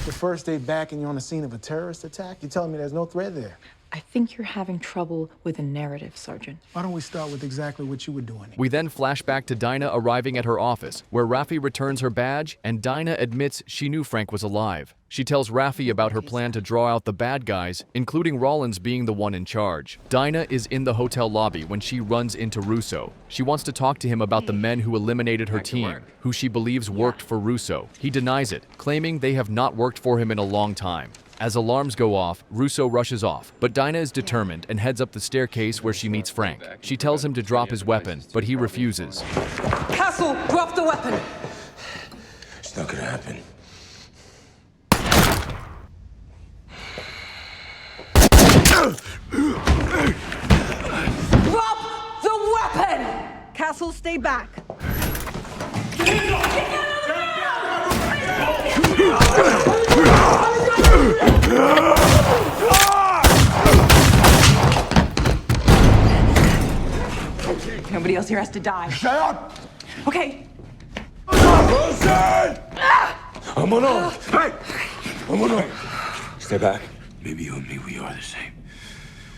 The first day back and you're on the scene of a terrorist attack? You're telling me there's no threat there? I think you're having trouble with a narrative, Sergeant. Why don't we start with exactly what you were doing? We then flash back to Dinah arriving at her office, where Raffi returns her badge and Dinah admits she knew Frank was alive. She tells Raffi about her plan to draw out the bad guys, including Rollins being the one in charge. Dinah is in the hotel lobby when she runs into Russo. She wants to talk to him about the men who eliminated her team, who she believes worked for Russo. He denies it, claiming they have not worked for him in a long time. As alarms go off, Russo rushes off, but Dinah is determined and heads up the staircase where she meets Frank. She tells him to drop his weapon, but he refuses. Castle, drop the weapon! It's not gonna happen. Drop the weapon! Castle, stay back. else here has to die. Shut up! Okay. Wilson! I'm unarmed. Hey! I'm unarmed. Stay back. Maybe you and me, we are the same.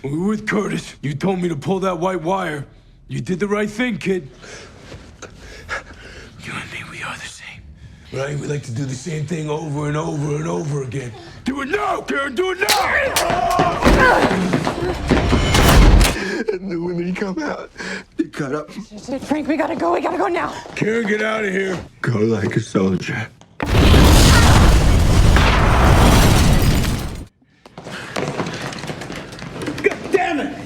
When we were with Curtis, you told me to pull that white wire. You did the right thing, kid. You and me, we are the same. Right? We like to do the same thing over and over and over again. Do it now, Karen! Do it now! And then when you come out, you cut up. Frank, we gotta go. We gotta go now. Karen, get out of here. Go like a soldier. God damn it!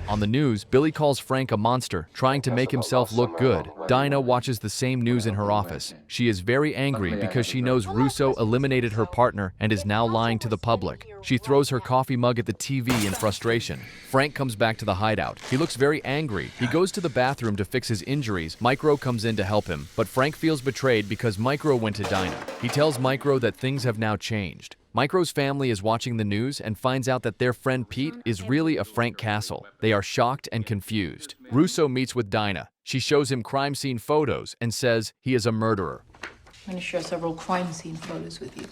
On the news, Billy calls Frank a monster, trying to make himself look good. Dinah watches the same news in her office. She is very angry because she knows Russo eliminated her partner and is now lying to the public. She throws her coffee mug at the TV in frustration. Frank comes back to the hideout. He looks very angry. He goes to the bathroom to fix his injuries. Micro comes in to help him, but Frank feels betrayed because Micro went to Dinah. He tells Micro that things have now changed. Micro's family is watching the news and finds out that their friend Pete is really a Frank Castle. They are shocked and confused. Russo meets with Dinah. She shows him crime scene photos and says he is a murderer. I'm going to share several crime scene photos with you.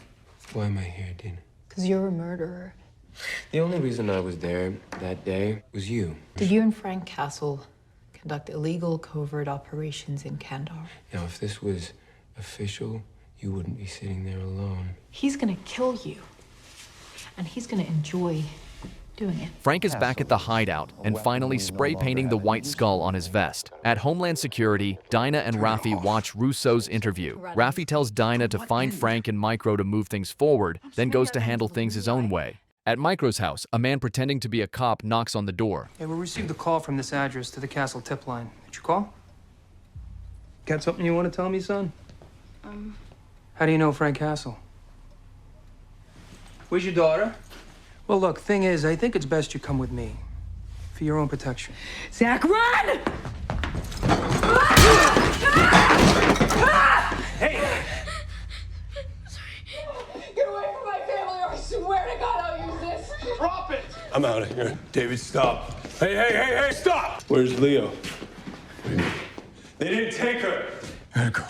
Why am I here, Dinah? Because you're a murderer. The only reason I was there that day was you. Did you and Frank Castle conduct illegal covert operations in Kandahar? Now, if this was official, you wouldn't be sitting there alone. He's going to kill you. And he's going to enjoy doing it. Frank is back at the hideout and finally spray painting the white skull on his vest. At Homeland Security, Dinah and Raffi watch Russo's interview. Raffi tells Dinah to find Frank and Micro to move things forward, then goes to handle things his own way. At Micro's house, a man pretending to be a cop knocks on the door. Hey, we received a call from this address to the Castle tip line. Did you call? Got something you want to tell me, son? How do you know Frank Castle? Where's your daughter? Well, look, thing is, I think it's best you come with me. For your own protection. Zach, run! Hey! Get away from my family or I swear to God I'll use this. Drop it! I'm out of here. David, stop. Hey, stop! Where's Leo? They didn't take her. Gotta go.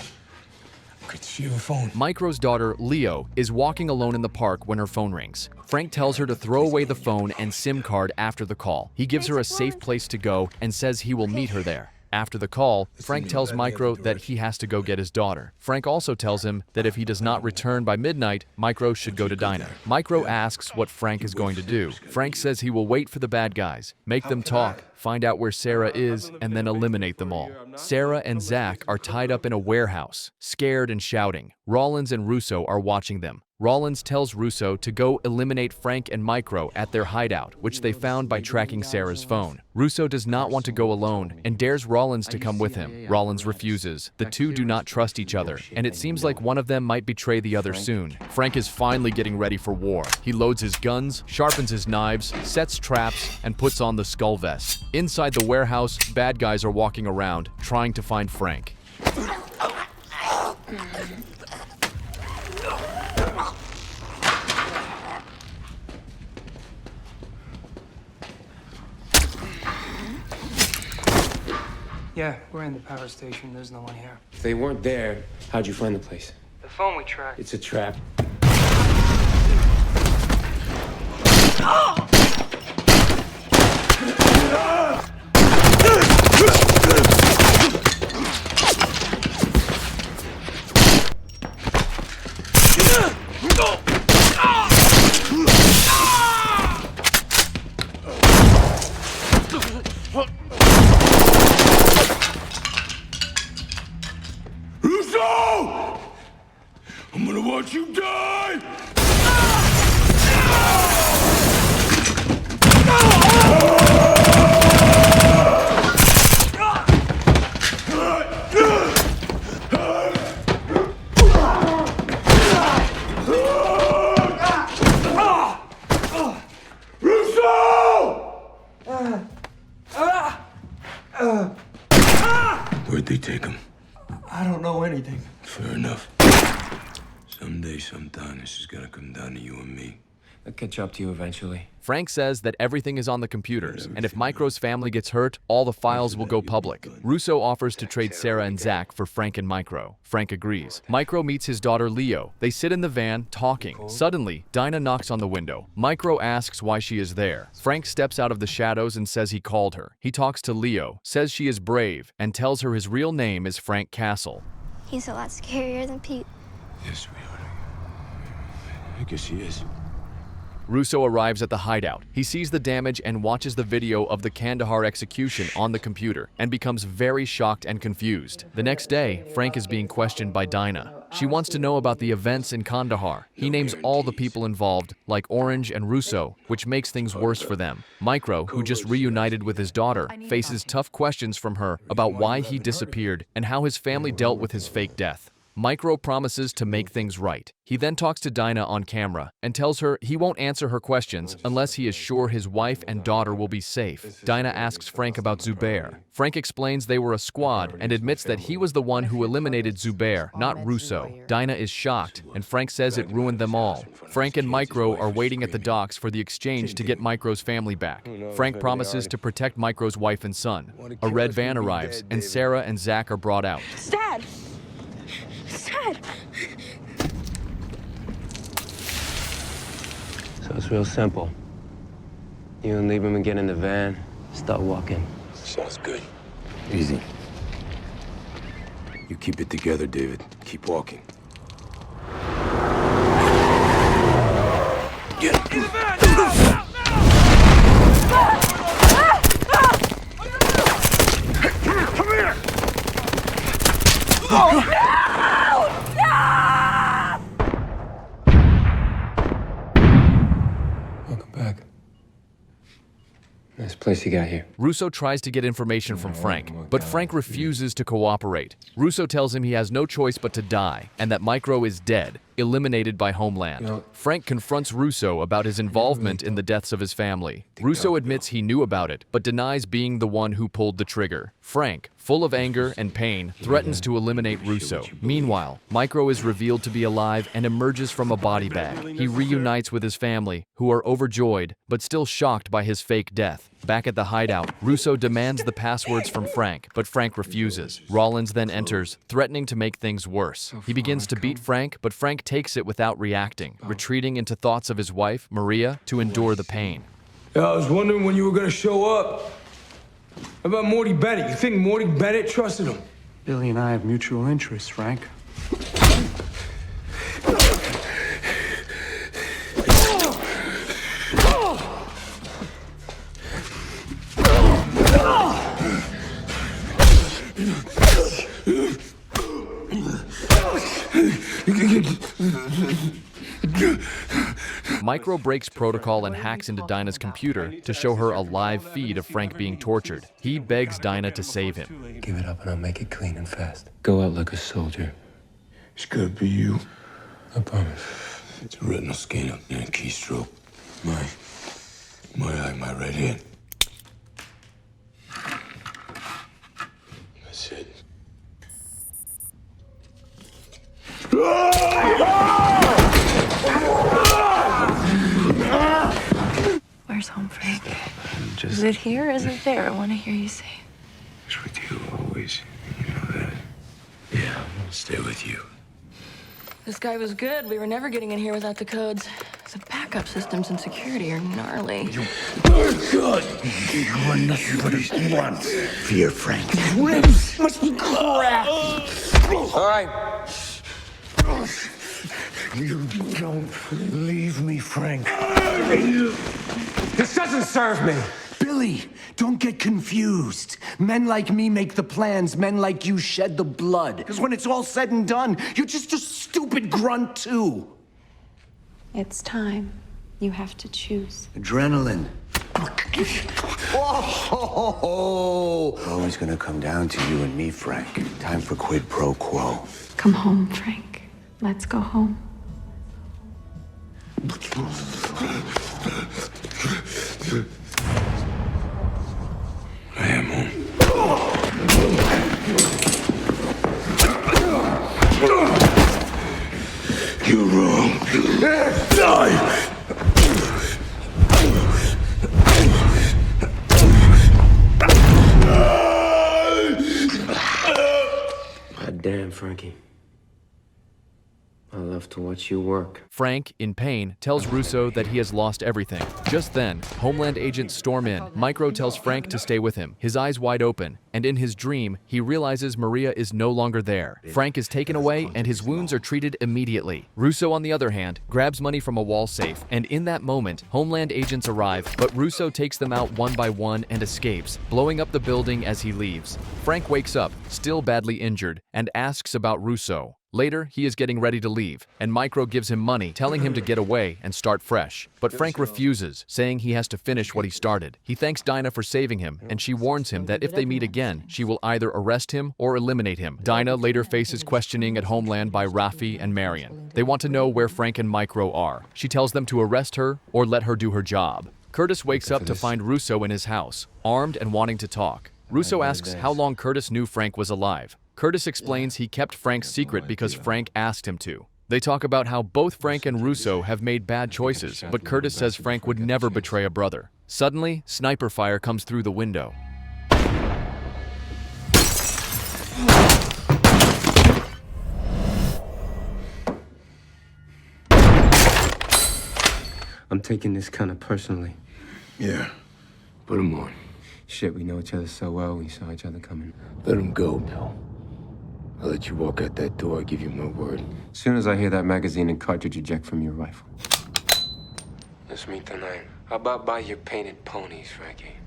Good to see your phone. Micro's daughter, Leo, is walking alone in the park when her phone rings. Frank tells her to throw away the phone and SIM card after the call. He gives her a safe place to go and says he will meet her there. After the call, Frank tells Micro that he has to go get his daughter. Frank also tells him that if he does not return by midnight, Micro should go to Dinah. Micro asks what Frank is going to do. Frank says he will wait for the bad guys, make them talk, find out where Sarah is, and then eliminate them all. Sarah and Zach are tied up in a warehouse, scared and shouting. Rollins and Russo are watching them. Rollins tells Russo to go eliminate Frank and Micro at their hideout, which they found by tracking Sarah's phone. Russo does not want to go alone and dares Rollins to come with him. Rollins refuses. The two do not trust each other, and it seems like one of them might betray the other soon. Frank is finally getting ready for war. He loads his guns, sharpens his knives, sets traps, and puts on the skull vest. Inside the warehouse, bad guys are walking around, trying to find Frank. Yeah, we're in the power station. There's no one here. If they weren't there, how'd you find the place? The phone we tracked. It's a trap. Russo! I'm gonna watch you die! Where'd they take him? I don't know anything. Fair enough. Someday worry sometime this is gonna come down to you and me. I'll catch up to you eventually. Frank says that everything is on the computers, and if Micro's family gets hurt, all the files will go public. Russo offers to trade Sarah and Zach for Frank and Micro. Frank agrees. Micro meets his daughter Leo. They sit in the van, talking. Suddenly, Dinah knocks on the window. Micro asks why she is there. Frank steps out of the shadows and says he called her. He talks to Leo, says she is brave, and tells her his real name is Frank Castle. He's a lot scarier than Pete. Yes, sweetheart. I guess he is. Russo arrives at the hideout. He sees the damage and watches the video of the Kandahar execution on the computer and becomes very shocked and confused. The next day, Frank is being questioned by Dinah. She wants to know about the events in Kandahar. He names all the people involved, like Orange and Russo, which makes things worse for them. Micro, who just reunited with his daughter, faces tough questions from her about why he disappeared and how his family dealt with his fake death. Micro promises to make things right. He then talks to Dinah on camera and tells her he won't answer her questions unless he is sure his wife and daughter will be safe. Dinah asks Frank about Zubair. Frank explains they were a squad and admits that he was the one who eliminated Zubair, not Russo. Dinah is shocked, and Frank says it ruined them all. Frank and Micro are waiting at the docks for the exchange to get Micro's family back. Frank promises to protect Micro's wife and son. A red van arrives, and Sarah and Zach are brought out. Dad! Dad! So it's real simple. You and Lieberman get in the van, start walking. Sounds good. Easy. You keep it together, David. Keep walking. Get in the van! Come here! Oh, no! Welcome back. Nice place you got here. Russo tries to get information from Frank, but Frank refuses to cooperate. Russo tells him he has no choice but to die, and that Micro is dead, eliminated by Homeland. Frank confronts Russo about his involvement in the deaths of his family. Russo admits he knew about it, but denies being the one who pulled the trigger. Frank, full of anger and pain, threatens to eliminate Russo. Meanwhile, Micro is revealed to be alive and emerges from a body bag. He reunites with his family, who are overjoyed, but still shocked by his fake death. Back at the hideout, Russo demands the passwords from Frank, but Frank refuses. Rollins then enters, threatening to make things worse. He begins to beat Frank, but Frank takes it without reacting, retreating into thoughts of his wife, Maria, to endure the pain. Yeah, I was wondering when you were gonna show up. How about Morty Bennett? You think Morty Bennett trusted him? Billy and I have mutual interests, Frank. Micro breaks protocol and hacks into Dinah's computer to show her a live feed of Frank being tortured. He begs Dinah to save him. Give it up and I'll make it clean and fast. Go out like a soldier. It's gonna be you. I promise. It's a retinal scan up there, keystroke. My eye, my right hand. That's it. Where's home, Frank? Is it here or is it there? I want to hear you say. It's with you always. You know that. Yeah, I'll stay with you. This guy was good. We were never getting in here without the codes. The backup systems and security are gnarly. Oh, God! You are nothing but a want. Fear, Frank. Ribs must be crap. All right. You don't leave me, Frank. This doesn't serve me. Billy, don't get confused. Men like me make the plans. Men like you shed the blood. Because when it's all said and done, you're just a stupid grunt, too. It's time. You have to choose. Adrenaline. Oh, always gonna come down to you and me, Frank. Time for quid pro quo. Come home, Frank. Let's go home. I am home. You're wrong. God damn, Frankie. I love to watch you work. Frank, in pain, tells Russo that he has lost everything. Just then, Homeland agents storm in. Micro tells Frank to stay with him, his eyes wide open, and in his dream, he realizes Maria is no longer there. Frank is taken away, and his wounds are treated immediately. Russo, on the other hand, grabs money from a wall safe, and in that moment, Homeland agents arrive, but Russo takes them out one by one and escapes, blowing up the building as he leaves. Frank wakes up, still badly injured, and asks about Russo. Later, he is getting ready to leave, and Micro gives him money, telling him to get away and start fresh. But Frank refuses, saying he has to finish what he started. He thanks Dinah for saving him, and she warns him that if they meet again, she will either arrest him or eliminate him. Dinah later faces questioning at Homeland by Raffi and Marion. They want to know where Frank and Micro are. She tells them to arrest her or let her do her job. Curtis wakes up to find Russo in his house, armed and wanting to talk. Russo asks how long Curtis knew Frank was alive. Curtis explains he kept Frank's secret because Frank asked him to. They talk about how both Frank and Russo have made bad choices, but Curtis says Frank would never betray a brother. Suddenly, sniper fire comes through the window. I'm taking this kind of personally. Yeah. Put him on. Shit, we know each other so well, we saw each other coming. Let him go, Bill. I'll let you walk out that door, I give you my word. As soon as I hear that magazine and cartridge eject from your rifle. Let's meet tonight. How about buy your painted ponies, Frankie?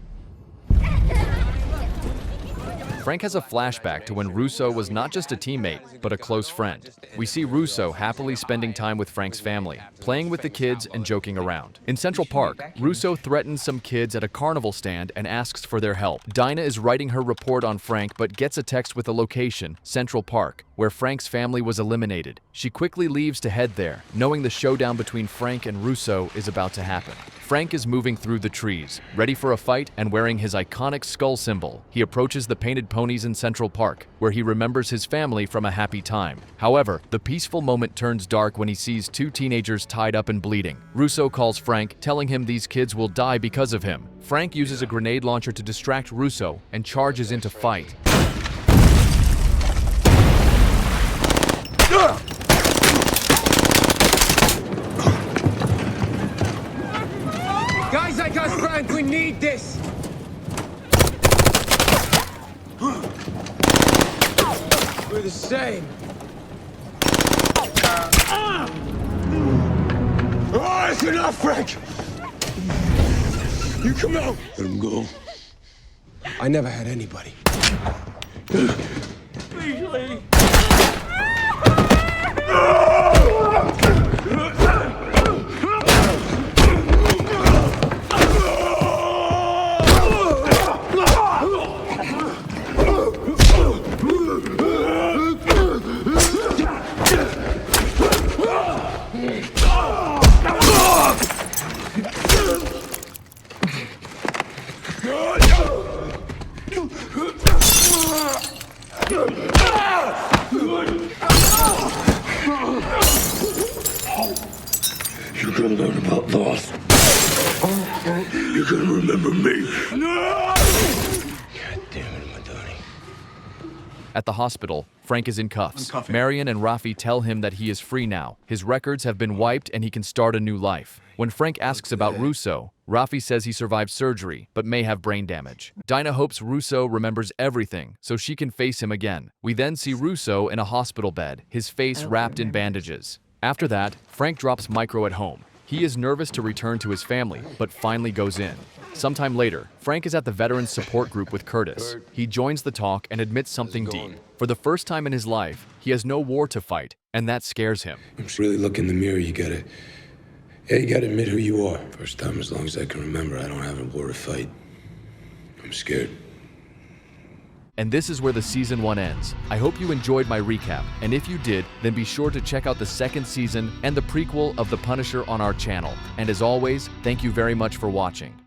Frank has a flashback to when Russo was not just a teammate, but a close friend. We see Russo happily spending time with Frank's family, playing with the kids and joking around. In Central Park, Russo threatens some kids at a carnival stand and asks for their help. Dinah is writing her report on Frank but gets a text with a location, Central Park, where Frank's family was eliminated. She quickly leaves to head there, knowing the showdown between Frank and Russo is about to happen. Frank is moving through the trees, ready for a fight and wearing his iconic skull symbol. He approaches the painted ponies in Central Park, where he remembers his family from a happy time. However, the peaceful moment turns dark when he sees two teenagers tied up and bleeding. Russo calls Frank, telling him these kids will die because of him. Frank uses a grenade launcher to distract Russo and charges into fight. Guys like us, Frank, we need this! We're the same. Oh, it's enough, Frank! You come out! Let him go. I never had anybody. Please, Lee. You're gonna learn about loss. You're gonna remember me. God damn it, Madani. At the hospital, Frank is in cuffs. Marion and Raffi tell him that he is free now. His records have been wiped and he can start a new life. When Frank asks about Russo, Raffi says he survived surgery, but may have brain damage. Dinah hopes Russo remembers everything so she can face him again. We then see Russo in a hospital bed, his face wrapped in bandages. After that, Frank drops Micro at home. He is nervous to return to his family, but finally goes in. Sometime later, Frank is at the Veterans Support Group with Curtis. He joins the talk and admits something deep. For the first time in his life, he has no war to fight, and that scares him. I'm just really look in the mirror, you gotta admit who you are. First time as long as I can remember, I don't have a war to fight. I'm scared. And this is where the season 1 ends. I hope you enjoyed my recap, and if you did, then be sure to check out the second season and the prequel of The Punisher on our channel. And as always, thank you very much for watching.